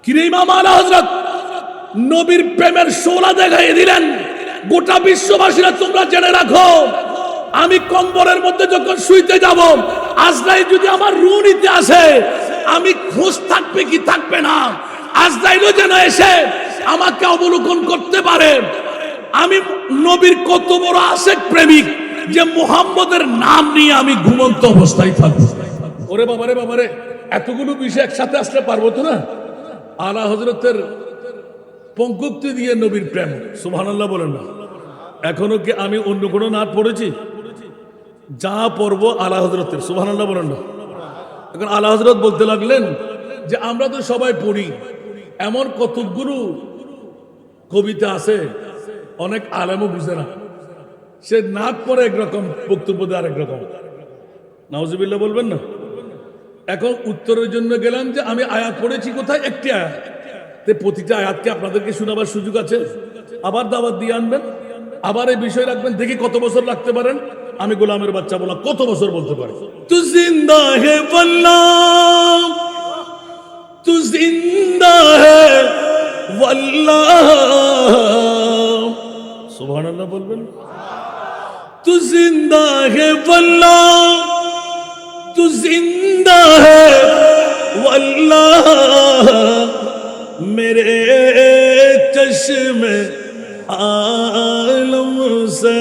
কিরে ইমাম আলা হযরত নবীর প্রেমের শোলা দেখাই দিলেন। গোটা বিশ্ববাসীরা তোমরা জেনে রাখো, আমি কম্বলের মধ্যে যখন শুইতে যাব, আজরাইল যদি আমার রূহ নিতে আসে, আমি খোঁজ থাকবে কি থাকবে না, আজরাইলও যেন এসে আমাকে অবলোকন করতে পারে। আমি নবীর কত বড় আশেক প্রেমিক যে মুহাম্মদের নাম নিয়ে আমি ঘুমন্ত অবস্থায় থাকবো। ওরে বাবারে বাবারে, এতগুলো বিষয় একসাথে আসলে পারবো তো না। আলা হযরতের পঙ্কুক্তি দিয়ে নবীর প্রেম, সুবহানাল্লাহ বলেন না। এখনো কি আমি অন্য কোনো নাট পড়েছি? যা পড়বো আলা হযরতের, সুবহানাল্লাহ বলেন না। এখন আলা হযরত বলতে লাগলেন যে আমরা তো সবাই পড়ি, এমন কতগুলো কবিতা আছে অনেক আলেমও বুঝে না। সে নাট পড়ে একরকম, বক্তব্য দেয় আরেক রকম। নাউজুবিল্লাহ বলবেন না। এখন উত্তরের জন্য গেলাম যে আমি আয়াত পড়েছি কোথায়? একটি আয়াত। প্রতিটা আয়াতকে আপনাদেরকে শোনাবার সুযোগ আছে। আবার দাওয়াত দিয়ে আনবেন, আবার এই বিষয় রাখবেন, দেখি কত বছর লাগতে পারেন। আমি গোলামের বাচ্চা বলা কত বছর বলতে পারি। তু জিন্দা হে ওয়াল্লাহ, তু জিন্দা হে ওয়াল্লাহ, সুবহানাল্লাহ বলবেন। তু জিন্দা হে ওয়াল্লাহ, তু জিন্দা হে ওয়াল্লাহ, मेरे चश्मे आलम से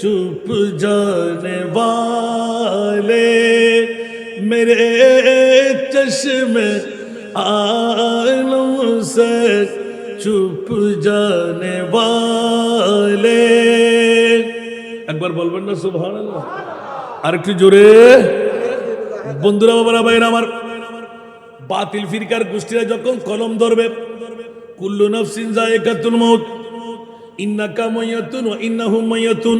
चुप जाने वाले, मेरे चश्मे आलम से चुप जाने वाले। একবার বলবেন না সুবহানাল্লাহ? আর একটু জোরে। বন্ধুরা, বাবারা, ভাইরা আমার, বাতিল ফিরকার গোষ্ঠীরা যখন কলম ধরবে, কুল্লু নাফসিন যায়িকাতুল মাউত, ইন্নাকা মাইয়াতুন ওয়া ইন্নাহুম মাইয়াতুন,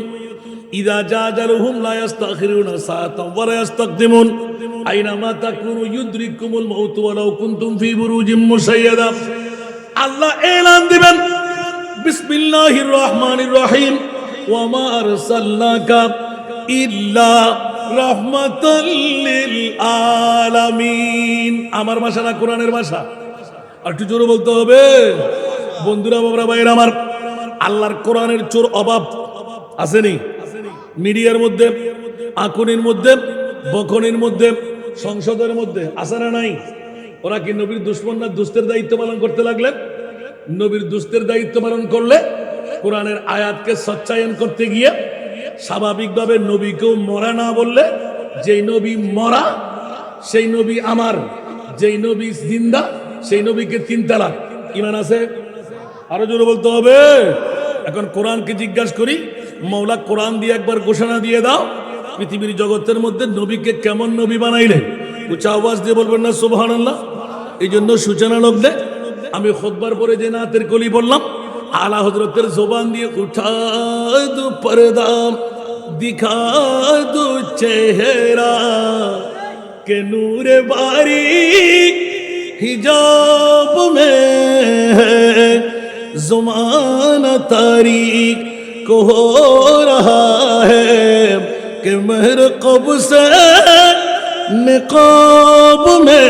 ইযা জা আজালুহুম লা ইস্তাখিরুনা সাআতান ওয়া লা ইস্তাকদিমুন, আইনামা তাকুনু ইউদরিকুমুল মাউত ওয়ালাউ কুনতুম ফি বুরুজিম মুশাইয়াদা। আল্লাহ এলান দিবেন, বিসমিল্লাহির রহমানির রহিম, ওয়া মা আরসালনাকা ইল্লা রাহমাতাল লিল আলামিন। আমার ভাষা না কোরআনের ভাষা? আর একটু জোরে বলতে হবে। বন্ধুরা, বাবারা, ভাইরা আমার, আল্লাহর কোরআনের চোর অভাব আসেনি? মিডিয়ার মধ্যে, আকুনির মধ্যে, বখনির মধ্যে, সংসদের মধ্যে আছে না নাই? ওরা কি নবীর দুশমন না দুস্তের দায়িত্ব পালন করতে লাগলেন? নবীর দুস্তের দায়িত্ব পালন করলে কোরআনের আয়াতকে সচ্চায়ন করতে গিয়ে স্বাভাবিকভাবে নবীকেও মরা না বললে, যেই নবী মরা সেই নবী আমার, যেই নবী জিন্দা সেই নবীকে 3 তালাক। ঈমান আছে? আরো জোরে বলতে হবে। এখন কোরআনকে জিজ্ঞাসা করি, মওলা কোরআন দিয়ে একবার ঘোষণা দিয়ে দাও, পৃথিবীর জগতের মধ্যে নবীকে কেমন নবী বানাইলেন? উঁচা আওয়াজ দিয়ে বলবেন না সুবহানাল্লাহ? এই জন্য সূচনা লগ্নে আমি খুতবার পরে যে নাতের কলি বললাম, আলা হযরতের জবান দিয়ে উঠা দু পর্দা, দিখা দু চেহারা, কে নূরে বারি हिजाब में ज़माना तारीक को हो रहा है, कि महरक़ब से निक़ाब में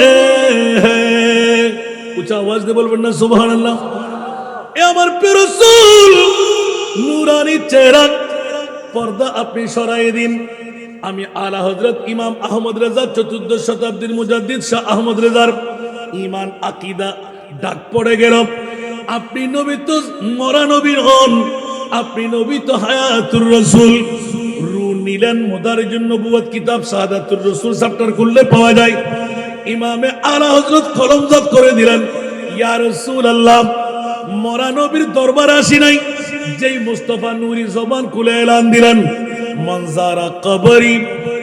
है। ऊंचा आवाज दे बोलবেন না সুবহানাল্লাহ? এ আমার প্রিয় রাসূল, নূরানি চেহারা পর্দা আপনি সরাই দিন। আমি আলা হযরত ইমাম আহমদ রেজা, 14 শতাব্দীর মুজাদ্দিদ শাহ আহমদ রেজার ইমান আকীদা ডাক পড়ে গেল। আপনি নবী তো মরা নবী হন, আপনি নবী তো হায়াতুর রাসূল। রূহ নিলেন মুদারিজুন নবুয়ত কিতাব শাহাদাতুর রাসূল চ্যাপ্টার খুললে পাওয়া যায়। ইমামে আলা হযরত কলমজাত করে দিলেন, ইয়া রাসূলুল্লাহ, মরা নবীর দরবারে আসি নাই। যেই মুস্তাফা নূরি জবান খুলে এলান দিলেন, মনজারা কবরি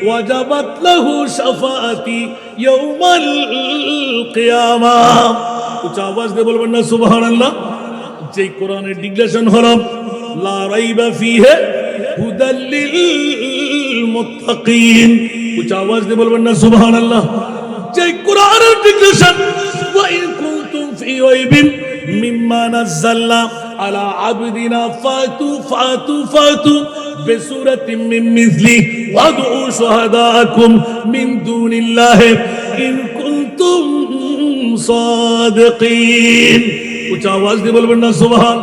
ওয়াজাবাত লাহু শাফাআতি ইয়াউমাল কিয়ামাহ। উচ্চ আওয়াজ দিয়ে বলবেন না সুবহানাল্লাহ? যেই কোরআনের ডিক্লারেশন হলো, লা রাইবা ফিহি হুদাল লিল মুত্তাকিন। উচ্চ আওয়াজ দিয়ে বলবেন না সুবহানাল্লাহ? যেই কোরআনের ডিক্লারেশন, ওয়া ইন কুনতুম ফি রাইবিন মিম্মা নাযালনা আলা আবদিনা ফাতু বিসূরাতিন মিন মিসলি ওয়াদউ শুহাদাকুম মিন দুনিল্লাহি ইন কুনতুম সাদিকিন। উচ্চ আওয়াজ দিয়ে বলবেন না সুবহান।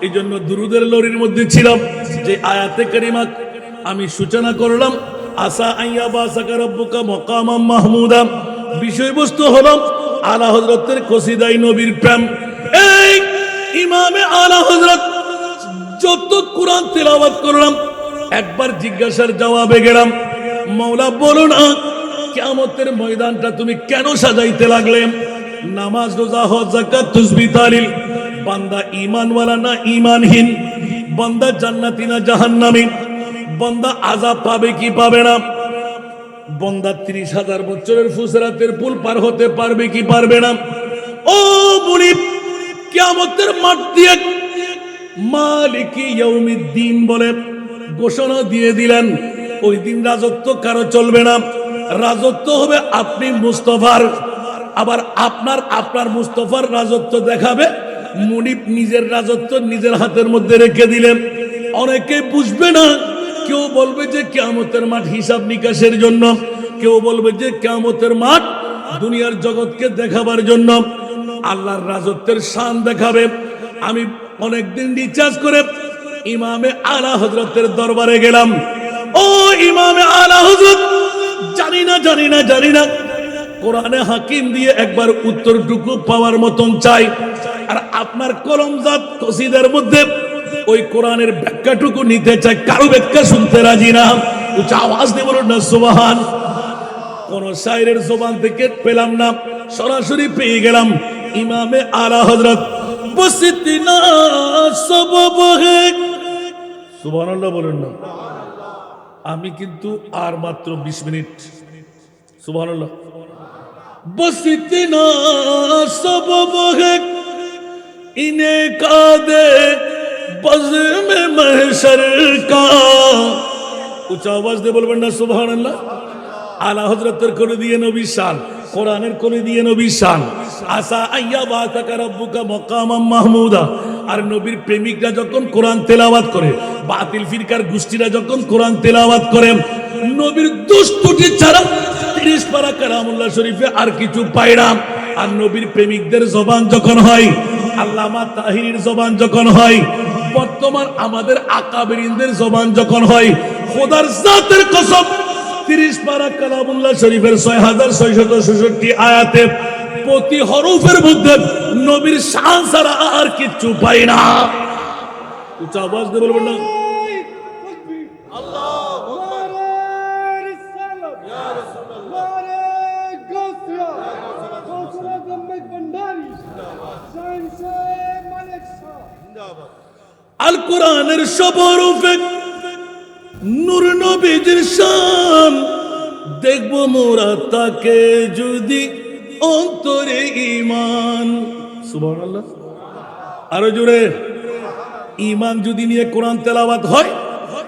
এই জন্য দুরুদের লরির মধ্যে ছিলাম যে আয়াতে কারিমা আমি সূচনা করলাম, আসা আইয়া বাসাকা রব্বুকা মাকামাম মাহমুদা। বিষয়বস্তু হলো আলা হযরতের কসিদাই নবীর প্রেম। এই ইমামে আলা হযরত যত কোরআন তেলাওয়াত করলাম, একবার জিজ্ঞাসার জবাবে গেলাম, মওলা বলো না কিয়ামতের ময়দানটা তুমি কেন সাজাইতে লাগলে? নামাজ, রোজা, হজ, যাকাত, তাসবিহ, তাহলিল। বান্দা ঈমানওয়ালা না ঈমানহীন? বান্দা জান্নাতি না জাহান্নামী? বান্দা আযাব পাবে কি পাবে না? বান্দা 30,000 বছরের ফুসরাতের পুল পার হতে পারবে কি পারবে না? ও মুনিব, কিয়ামতের মাঠ দিয়ে মালিকি ইয়াউমিদ্দিন বলে ঘোষণা দিয়ে দিলেন, ওই দিন রাজত্ব কারো চলবে না, রাজত্ব হবে আপনি মুস্তাফার। আবার আপনার মুস্তাফার রাজত্ব দেখাবে। মুনিব নিজের রাজত্ব নিজের হাতের মধ্যে রেখে দিলেন। অনেকে বুঝবে না, কেউ বলবে যে কিয়ামতের মাঠ হিসাব নিকাশের জন্য, কেউ বলবে যে কিয়ামতের মাঠ দুনিয়ার জগৎকে দেখাবার জন্য, আল্লাহর রাজত্বের শান দেখাবে। আমি অনেকদিন রিচার্জ করে ইমামে আলা হযরতের দরবারে গেলাম। ও ইমামে আলা হযরত, জানি না কোরআনে হাকিম দিয়ে একবার উত্তরটুকু পাওয়ার মতন চাই। আর আপনার কলমজাত কসিদার মধ্যে ওই কোরআনের ব্যাখ্যাটুকু নিতে চাই, কারো ব্যাখ্যা শুনতে রাজি না। উচ্চ আওয়াজ দিয়ে বলুন না সুবহান। কোন শায়রের জবান থেকে পেলাম না, সরাসরি পেয়ে গেলাম ইমামে আলা হযরত। বসিতিনা সবব হে, সুবহানাল্লাহ বলুন না। আমি কিন্তু আর মাত্র 20 মিনিট। সুবহানাল্লাহ। বসিতিনা সবব হে ইনে কাদে বজ্র মে महशर का। উচ্চ আওয়াজ দিয়ে বলবেন না সুবহানাল্লাহ। আলা হযরতের কোলে দিয়ে নবী শান, কোরআনের কোলে দিয়ে নবী শান। আসা আইয়া বাসাকা রব্বুকা মাকামাম মাহমুদা। আর নবীর প্রেমিকরা যখন কোরআন তেলাওয়াত করে, বাতিল ফিরকার গোষ্ঠীরা যখন কোরআন তেলাওয়াত করে, নবীর দুষ্টুটি ছাড়া 30 পারা কালামুল্লাহ শরীফে আর কিছু পায় না। আর নবীর প্রেমিকদের জবান যখন হয়, আল্লামা তাহিরির জবান যখন হয়, বর্তমান আমাদের আকাবেরিনদের জবান যখন হয়, খোদার জাতের কসম 30 পারা কালামুল্লাহ শরীফের 6666 আয়াতে প্রতি হরফের মধ্যে নবীর শান ছাড়া আর কিছু পাই না। উচ্চ আওয়াজ দিয়ে বলবেন না। আল কোরআনের সব হরফে নূর নবীজির শান, দেখবো মোরা তাকে যদি অন্তরে ঈমান। সুবহানাল্লাহ। আরো জোরে। ঈমান যদি নিয়ে কোরআন তেলাওয়াত হয়,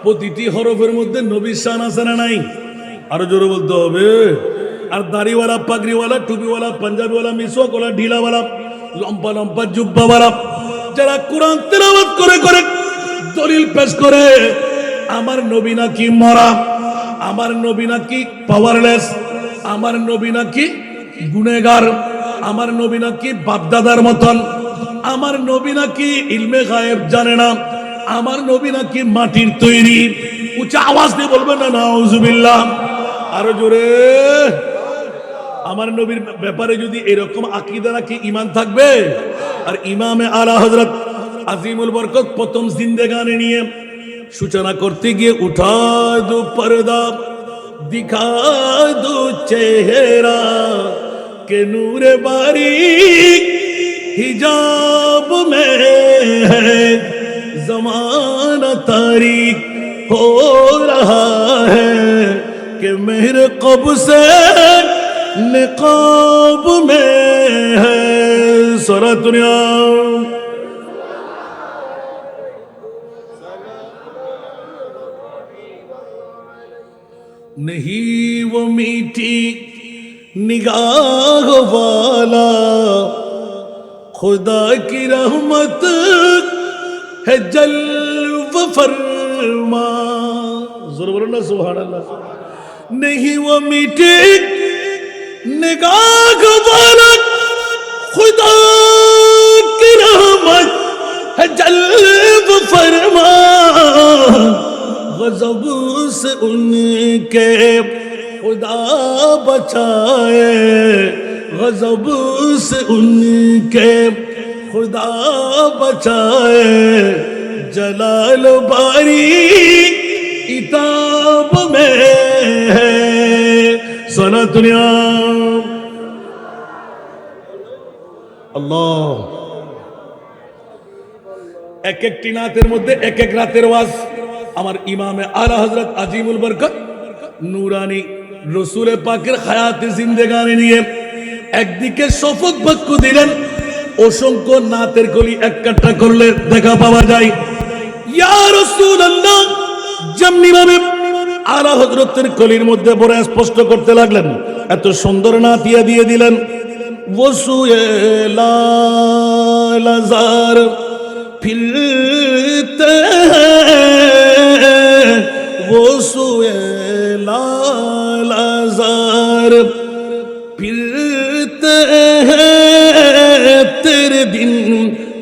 প্রতিটি হরফের মধ্যে নবীর শান আছে না নাই? আরো জোরে বলতে হবে। আর দাড়িওয়ালা, পাগড়িওয়ালা, টুপিওয়ালা, পাঞ্জাবিওয়ালা, মিসওয়াকওয়ালা, ঢিলাওয়ালা, লম্বা লম্বা জুব্বাওয়ালা যারা কোরআন তেলাওয়াত করে করে দলিল পেশ করে, আমার নবী নাকি মরা, আমার নবী নাকি পাওয়ারলেস, আমার নবী নাকি গুনেগার, আমার নবী নাকি বাপদাদার মতন, আমার নবী নাকি ইলমে গায়েব জানে না, আমার নবী নাকি মাটির তৈরি। উচ্চ আওয়াজ দিয়ে বলবেন না নাউজুবিল্লাহ। আরো জোরে। আমার নবীর ব্যাপারে যদি এরকম আকীদা রাখি, ঈমান থাকবে। আর ইমামে আলা হযরত আজিমুল বরকত প্রথম জিন্দেগানি নিয়ে সূচনা করতে গিয়ে, উঠা দো পর্দা দিখা দো চেহারা কে নূরে বারিক हिजाब में है ज़माना तारीक हो रहा है कि मेरे क़ब से निक़ाब में है सारा दुनिया। नहीं वो मीठी निगाह वाला खुदा की रहमत है जल्व फरमा। जोर बोलो ना सुभान अल्लाह। नहीं वो मीठी निगाह वाला खुदा की रहमत है जल्ब फरमा, गज़ब से उनके खुदा बचाए, गज़ब से उनके खुदा बचाए, जलाल बारी किताब में है सना दुनिया। अल्लाह एक एक नातेर मध्य एक एक रातेर वाज আমার ইমামে আলা হযরত আজিমুল বরকত নূরানী রাসূল পাকের হায়াতে জিন্দেগানি নিয়ে একদিকে শপথ বাক্য দিলেন, অসংখ্য নাতের কলি একটা করলে দেখা পাওয়া যায়। ইয়া রাসূলুল্লাহ যেমনি ভাবে আলা হযরতের কলির মধ্যে বড় স্পষ্ট করতে লাগলেন, এত সুন্দর নাতিয়া দিয়ে দিলেন। ওসুয়ে লালাজার फिरते हैं, वो सुए लालाज़ार फिरते हैं, तेरे दिन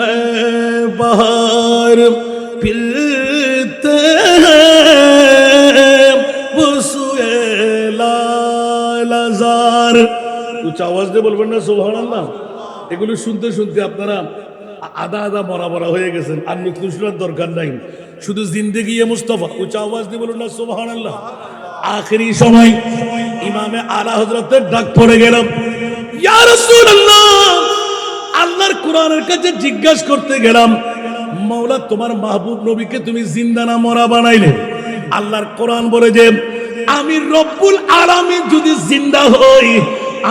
ए बहार फिरते हैं, वो सुए लालाज़ार। कुछ आवाज दे बोलবেন না সুবহানাল্লাহ। এগুলো শুনতে শুনতে আপনারা আদা আদা মরা মরা হয়ে গেছেন, আর নতুন শোনার দরকার নাই, শুধু জিন্দেগি মুস্তাফা। উচ্চ আওয়াজ দিয়ে বলুন না সুবহানাল্লাহ। আখেরি সময় ইমামে আলা হযরতের ডাক পড়ে গেল, ইয়া রাসূলুল্লাহ, আল্লাহর কোরআনের কাছে জিজ্ঞাসা করতে গেলাম, মাওলা তোমার মাহবুব নবীকে তুমি জিন্দা না মরা বানাইলে? আল্লাহর কোরআন বলে যে আমি রব্বুল আলামিন যদি জিন্দা হই,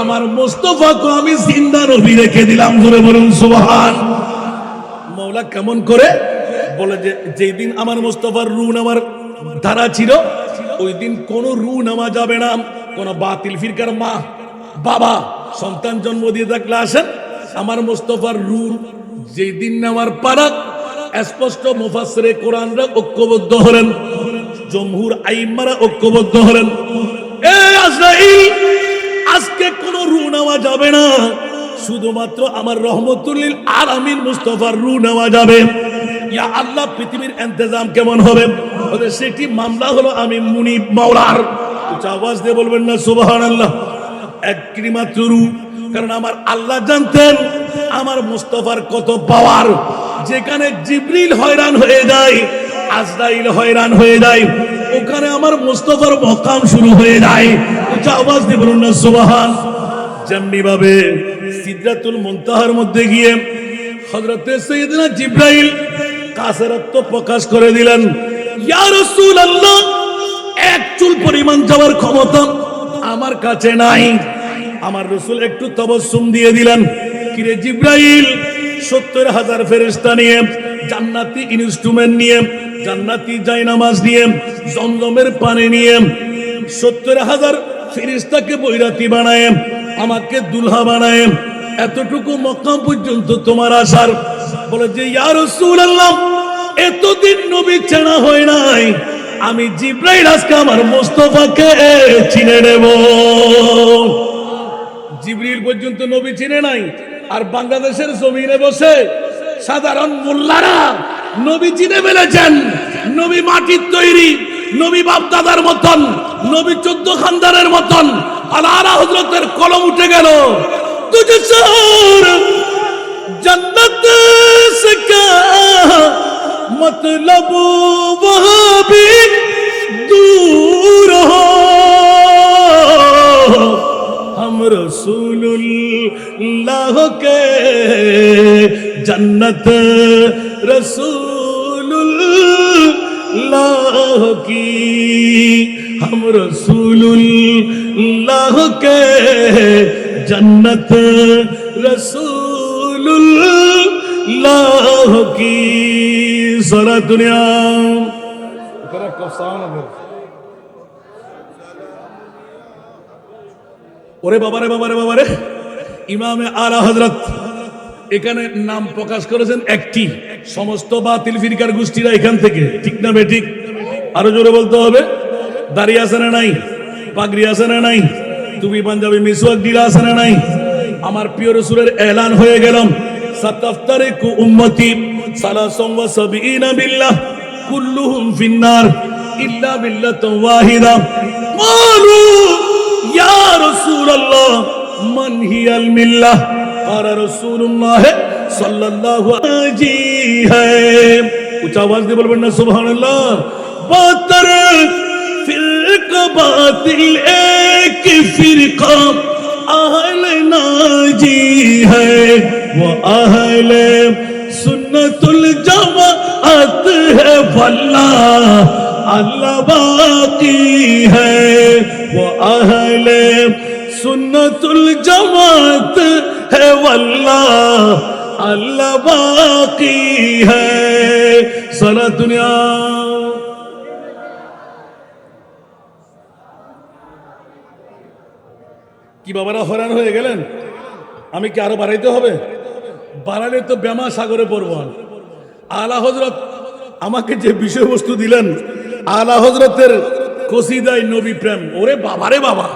আমার মুস্তাফাকে আমি জিন্দা নবী রেখে দিলাম। জোরে বলুন সুবহান। মাওলা কেমন করে বলে যে যেই দিন আমার মুস্তাফার রূহ আমার ধারা ছিল, ওই দিন কোন রূহ নামা যাবে না। কোন বাতিল ফিরকার মা বাবা সন্তান জন্ম দিয়ে থাকলে আসেন, আমার মুস্তাফার রূহ যেই দিন নামার পারা স্পষ্ট মুফাসসিরে কোরআনরা ঐক্যবদ্ধ হলেন, জমহুর আইম্মারা ঐক্যবদ্ধ হলেন, এ আজরাইল আজকে কোন রূহ নেওয়া যাবে না, শুধুমাত্র আমার রহমতুল্লিল আলামিন মুস্তাফার রূহ নেওয়া যাবে। ইয়া আল্লাহ, পৃথিবীর ইন্তজাম কেমন হবে? ওদের সেটি মামলা হলো আমি মুনিব মাওলার। উচ্চ আওয়াজ দিয়ে বলবেন না সুবহানাল্লাহ। একটি মাত্র রূহ, কারণ আমার আল্লাহ জানতেন আমার মুস্তাফার কত পাওয়ার। যেখানে জিবরিল হয়রান হয়ে যায়, আজরাইল হয়রান হয়ে যায়, ওখানে আমার মুস্তাফার মকাম শুরু হয়ে যায়। উচ্চ আওয়াজ দিয়ে বলুন না সুবহান। যেমনি ভাবে সিদরাতুল মুনতাহার মধ্যে গিয়ে হযরতে সাইয়েদনা জিবরাইল কাসরাত প্রকাশ করে দিলেন, ইয়া রাসূলুল্লাহ, এক চুল পরিমাণ যাওয়ার ক্ষমতা আমার কাছে নাই। আমার রাসূল একটু তাবাসসুম দিয়ে দিলেন, কিরে জিবরাইল, 70,000 ফেরেশতা নিয়ে, জান্নাতি ইনস্ট্রুমেন্ট নিয়ে, জান্নাতি জায়নামাজ নিয়ে, জমজমের পানি নিয়ে 70,000 ফেরেশতাকে বৈরাতি বানায়, আমাকে দুলহা বানায়, এতটুকু মক্কা পর্যন্ত তোমার আসার বলে যে ইয়া রাসূলুল্লাহ, এতদিন নবী চেনা হয় নাই, আমি জিবরাইল আজকে আমার মুস্তাফাকে চিনে নেব। জিবরিল পর্যন্ত নবী চিনে নাই, আর বাংলাদেশের জমিনে বসে সাধারণ মোল্লারা নবী চিনে ফেলেছেন। নবী মাটির তৈরি, নবী বাপ দাদার মতন, নবী 14 খানদানের মতন। আলা হযরতের কলম উঠে গেল, তুঝে সর জন্নত সে কা মতলব वहां भी दूर हो, हम रसूलुल्लाह के जन्नत रसूलुल्लाह की, हम रसूलुल्लाह के जन्नत रसूलुल्लाह की। सारा दुनिया ওরে বাবারে বাবারে বাবারে, ইমামে আলা হযরত এখানে নাম প্রকাশ করেছেন একটি, সমস্ত বাতিল ফিরকার গোষ্ঠীরা এখান থেকে, ঠিক না বেঠিক? আরো জোরে বলতে হবে। দাড়ি আছে না নাই? পাগড়ি আছে না নাই? টুপি পাঞ্জাবি মিসওয়াক ডিলা আছে না নাই? আমার প্রিয় রাসূলের এলান হয়ে গেল, সাতাফতারিকু উম্মতি সালাসাম ওয়া সাবিনা বিল্লাহ কুল্লুহুম ফিন্নার ইল্লা বিল্লাতান ওয়াহিদা। ক্বালু ইয়া রাসূলুল্লাহ মান হিয়াল মিল্লাহ? ক্বালা রাসূলুল্লাহ সাল্লাল্লাহু আলাইহি হ্যায়। উচ্চ আওয়াজ দিয়ে বলবেন না সুবহানাল্লাহ। বাতর ফিরকা বাতিল এক ফিরকা আহলে নাজি হ্যায় वो अहले सुन्नतुल जमाअत है वल्लाह अल्लाह बाकी है। वो अहले सुन्नतुल जमाअत है वल्लाह अल्लाह बाकी है। सारा दुनिया কি বাবারা হয়রান হয়ে গেলেন? আমি কি আরো বাড়াইতে হবে? বাড়ালে তো বেমা সাগরে পড়ব। আলা হযরত আমাকে যে বিষয়বস্তু দিলেন, আলা হযরতের কসিদাই নবী প্রেম, ওরে বাবারে বাবা,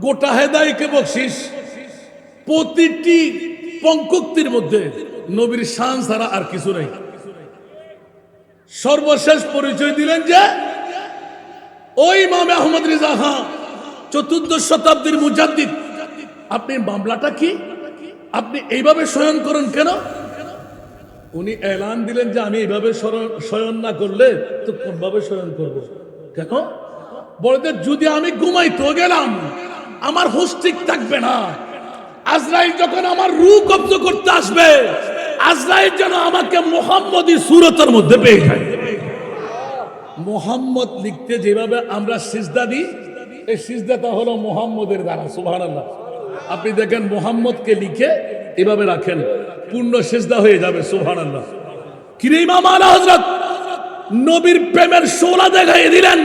গোটা হেদায়েতকে বকশিশ। প্রতিটি পঙ্কক্তির মধ্যে নবীর শান ছাড়া আর কিছু নাই। সর্বশেষ পরিচয় দিলেন যে ওই ইমাম আহমদ রিজা খান, চতুর্দশ শতাব্দীর মুজাদ্দিদ। আপনি মামলাটা কি? আপনি এইভাবে শয়ন করেন কেন? উনি এলান দিলেন যে আমি এইভাবে শয়ন না করলে তো কোনভাবে শয়ন করব? কেন? বলতে যদি আমি ঘুমাইতে গেলাম আমার হুঁশ ঠিক থাকবে না। আজরাইল যখন আমার রূহ কব্জ করতে আসবে, আজরাইল যেন আমাকে মুহাম্মদী সূরতের মধ্যে পেয়ে যায়। মুহাম্মদ লিখতে যেভাবে আমরা সিজদা দিই, এই সিজদাটা হলো মুহাম্মদের দ্বারা। সুবহানাল্লাহ। আপনি দেখেন মুহাম্মদকে লিখে এভাবে রাখেন, পূর্ণ সিজদা হয়ে যাবে। সুবহানাল্লাহ। কিরে ইমাম আলা হযরত নবীর প্রেমের শোলা দেখাইয়ে দিলেন।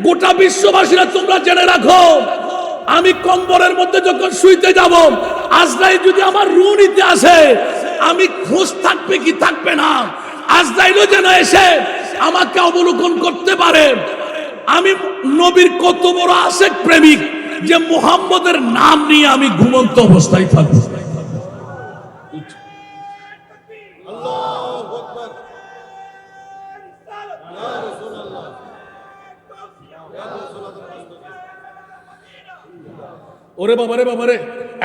গোটা বিশ্ববাসীরা তোমরা জেনে রাখো, আমি কম্বলের মধ্যে যখন শুইতে যাব, আজরাইল যদি আমার রূহ নিতে আসে, আমি খুশ থাকবে কি থাকবে না, আজরাইলও যেন এসে আমাকে অবলোকন করতে পারে। আমি নবীর কত বড় আশেক প্রেমিক যে মুহাম্মদের নাম নিয়ে আমি ঘুমন্ত অবস্থায় থাকব। ওরে বাবারে বাবারে,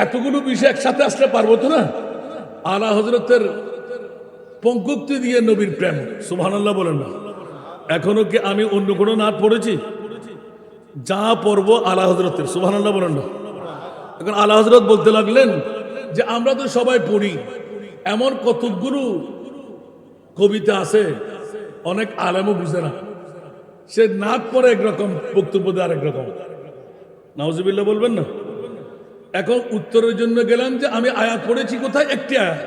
এতগুলো বিষয় একসাথে আসলে পারবো তো না। আলা হযরতের পঙ্কক্তি দিয়ে নবীর প্রেম। সুবহানাল্লাহ বলেন না। এখনো কি আমি অন্য কোনো নাট পড়েছি? যা পড়ব আলা হযরতের। সুবহানাল্লাহ বলেন না। এখন আলা হযরত বলতে লাগলেন যে আমরা তো সবাই পড়ি, এমন কতগুলো কবিতা আছে অনেক আলেমও বুঝে না। সে নাট পড়ে একরকম, বক্তব্য দেয় আরেক রকম। নাউজুবিল্লাহ বলবেন না। এখন উত্তরের জন্য গেলাম যে আমি আয়াত পড়েছি কোথায়? একটি আয়াত।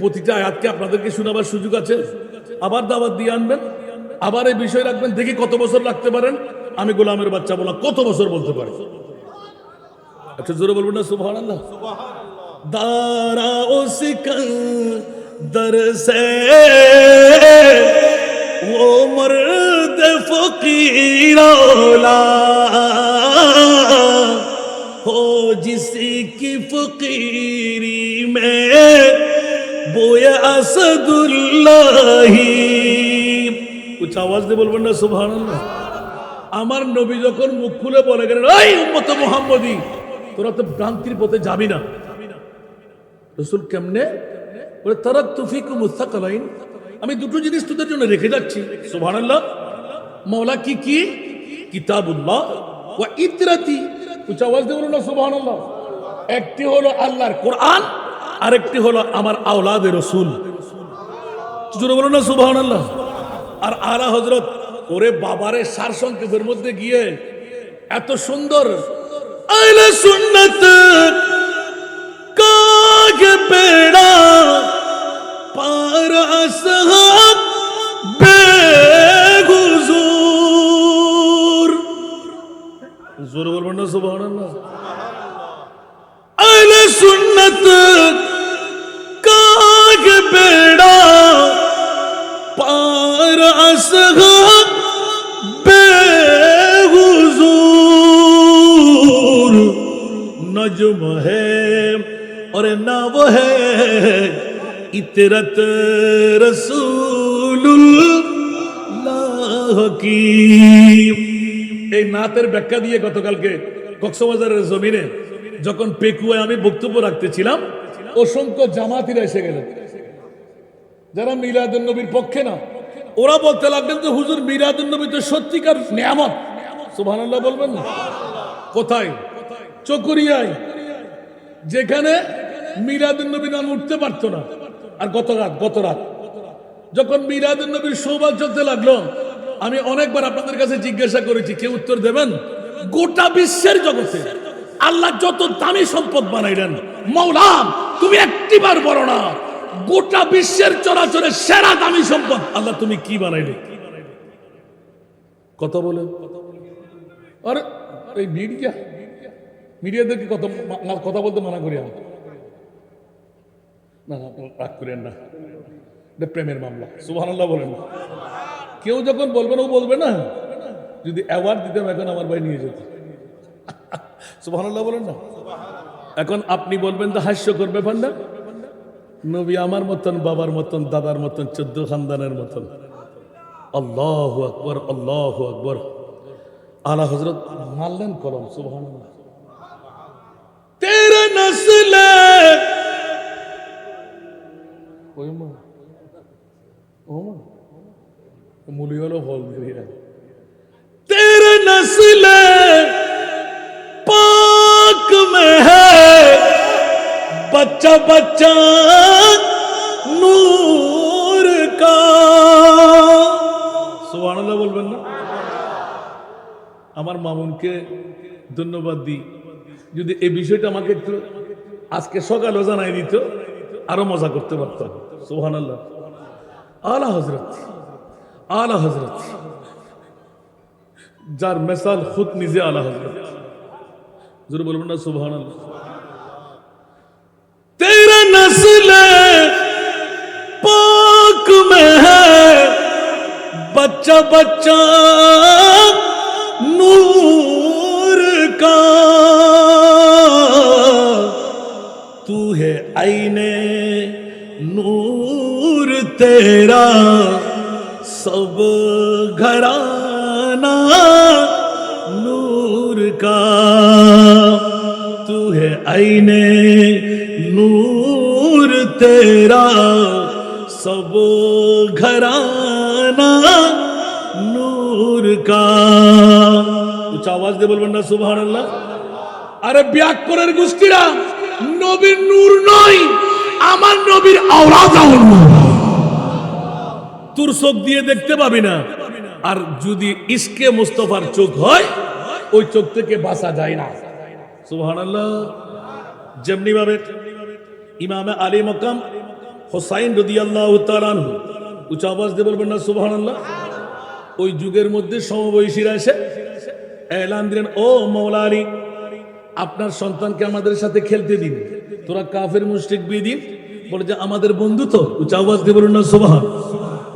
প্রতিটা আয়াতকে আপনাদেরকে শোনাবার সুযোগ আছে। আবার দাওয়াত দিয়ে আনবেন, আবার এই বিষয় রাখবেন, দেখি কত বছর লাগতে পারেন। আমি গোলামের বাচ্চা বলা কত বছর বলতে পারি? একটু জোরে বলবেন না সুবহানাল্লাহ। দারা ও সিকন্দর সে ও মর্দ ফকির हो जिसकी फकीरी में बोया असदुल्लाही। कुछ आवाज दे बोलবেন না সুবহানাল্লাহ। আমার নবী যখন মুখ খুলে বলে গেলেন, এই উম্মত মুহাম্মদী, তোরা তো ভ্রান্তির পথে যাবি না। রাসূল কেমনে বলে, তারাকতু ফিকুম মুস্তাকালাইন, আমি দুটো জিনিস তোদের জন্য রেখে যাচ্ছি। সুবহানাল্লাহ। মাওলা কি কি? কিতাবুল্লাহ ওয়া ইতরাতি। উচ্চ আওয়াজ দিয়ে বলুন না সুবহানাল্লাহ। একটি হলো আল্লাহর কোরআন, আরেকটি হলো আমার আওলাদে রাসূল। জোরে বলুন না সুবহানাল্লাহ। আর আলা হযরত ওরে বাবারে সারসংক্ষেপের মধ্যে গিয়ে এত সুন্দর আহলে সুন্নাত কাগে বেড়া পার আসহাব বেগুজুর। জোরে বলবেন না সুবহানাল্লাহ। আহলে সুন্নাত কাগে বেড়া পার আসহাব बेहुजूर नज्म है और ना वो है इतरत रसूलुल्लाह की। এই নাতের ব্যাখ্যা দিয়ে গতকালকে কক্সবাজারের জমিনে যখন পেকুয়ায় আমি বক্তব্য রাখতেছিলাম, অসংখ্য জামাতিরা এসে গেলেন যারা মিলাদুন নবীর পক্ষে না। ওরা বলতে লাগলেন যে হুজুর মিলাদুন নবী তো সত্যিকার নিয়ামত, সুবহানাল্লাহ বলবেন না? কোথায়? চকরিয়ায়, যেখানে মিলাদুন নবী নাম উঠতে পারতো না। আর গত রাত যখন মিলাদুন নবীর সৌভাগ্য চলতে লাগলো, আমি অনেকবার আপনাদের কাছে জিজ্ঞাসা করেছি, কেউ উত্তর দেবেন? গোটা বিশ্বের জগতে আল্লাহ যত দামি সম্পদ বানাইলেন, মৌলা তুমি একটিবার বলো না গোটা বিশ্বের চরাচরের সেরা দামি সম্পদ আল্লাহ তুমি কি বানাইলে? কথা বলেন। আর এই মিডিয়াদেরকে কথা বলতে মানা করি আমি। না রাগ করেন না, প্রেমের মামলা, সুবহানাল্লাহ বলেন। কেউ যখন বলবেন ও বলবে না, যদি অ্যাওয়ার্ড দিতাম এখন আমার ভাই নিয়ে যেত, সুবহানাল্লাহ বলেন না। এখন আপনি বলবেন তো হাস্যকর ব্যাপার না? নবী আমার মতন, বাবার মতন, দাদার মতন, 14 খানদানের মতন। আল্লাহু আকবার, আল্লাহু আকবার। আলা হযরত মারলেন কলম, সুবহানাল্লাহ। তেরে নসলে ওমা ওমা মুলি হলো ফল দিয়ে, তেরে নসলে पाक में है बच्चा बच्चा नूर का, সুবহানাল্লাহ বলবেন না? আমার মামুনকে ধন্যবাদ দিই, যদি এই বিষয়টা আমাকে একটু আজকে সকালে জানাই দিত আরো মজা করতে পারতাম। সুবহানাল্লাহ। আলা হযরত যার মিসাল খুদ নিজে আলা হযরত, জোরে বলবেন না সুবহানাল্লাহ। তেরা নসলে পাক মে হ্যায় बच्चा बच्चा नूर का, तू है आईने नूर तेरा सब घराना नूर का, तू है आईने नूर तेरा सब घराना नूर का। উচ্চ আওয়াজ দিয়ে বলবেন না সুবহানাল্লাহ? আরে ব্যাকরণের গোষ্ঠীরা, নবীর নূর নয়, আমার নবীর আওলাদ নূর। তোর চোখ দিয়ে দেখতে পাবি না, আর যদি ইশকে মুস্তাফার চোখ হয় ওই চোখ থেকে বাঁচা যায় না। সুবহানাল্লাহ। যেমনি ভাবে ইমামে আলী মকাম হুসাইন রাদিয়াল্লাহু তাআলা আনহু, উচ্চ আওয়াজ দিয়ে বলবেন না সুবহানাল্লাহ? ওই যুগের মধ্যে সমবয়সীরা এসে এলান দিলেন, ও মাওলা আলী, আপনার সন্তানকে আমাদের সাথে খেলতে দিন, তোরা কাফের মুশরিক বেদিন বলে যে আমাদের বন্ধু তো। উচ্চ আওয়াজ দিয়ে বলুন না সুবহান।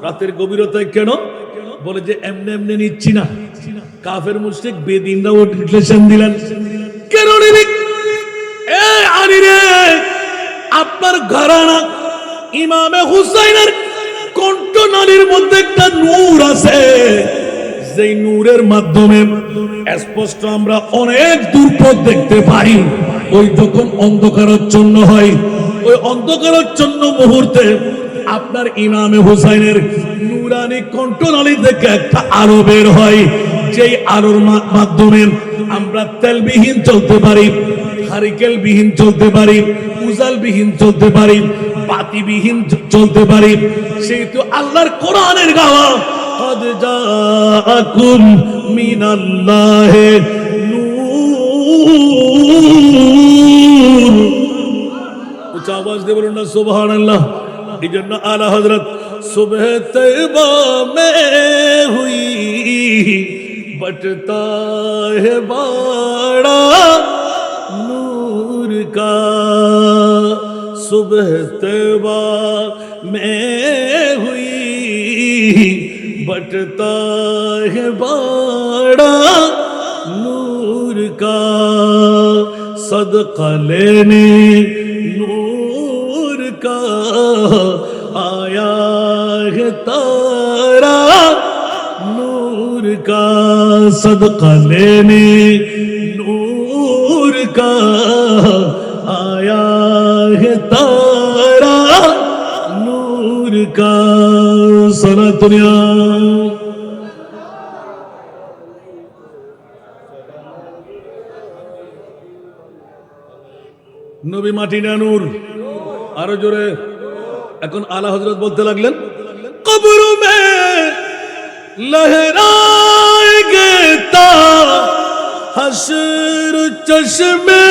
রাতের গভীরতায় কেন? বলে যে এমনি এমনি নিচ্ছি না, কাফের মুশরিক বেদিনরাও ডিক্লেরেশন দিলেন। কেন নিবি? এ আলী রে, আপনার ঘরানা ইমামে হুসাইনের কণ্ঠনালীর মধ্যে একটা নূর আছে, যেই নূরের মাধ্যমে স্পষ্ট আমরা অনেক দূর পথ দেখতে পাই। ওই যখন অন্ধকারাচ্ছন্ন হয়, ওই অন্ধকারাচ্ছন্ন মুহূর্তে আপনার ইমামে হুসাইনের নূরানি কণ্ঠনালী থেকে একটা আলো বের হয়, যেই আলোর মাধ্যমে আমরা তেলবিহীন চলতে পারি, হারিকেল বিহীন চলতে পারি, উজাল বিহীন চলতে পারি, বাতিবিহীন চলতে পারি। সেই তো আল্লাহর কোরআনের গাওয়া, قد جاءكم من الله নূর। উচ্চ আওয়াজ দিয়ে বলুন না সুবহানাল্লাহ। এই জন্য আলা হযরত সুবহ তৈবা মে হুই বটতা হে বাড়া নূর কা, सुबह तैबा में हुई बटता है बाड़ा नूर का, सदका लेने आया है तारा नूर का सदका लेने नूर का आया है तारा नूर का सारा दुनिया নবী মাটি না নূর আরো জোরে এখন আলা হযরত বলতে লাগলেন কবর মে লহরাएंगे ता हश्र चश्मे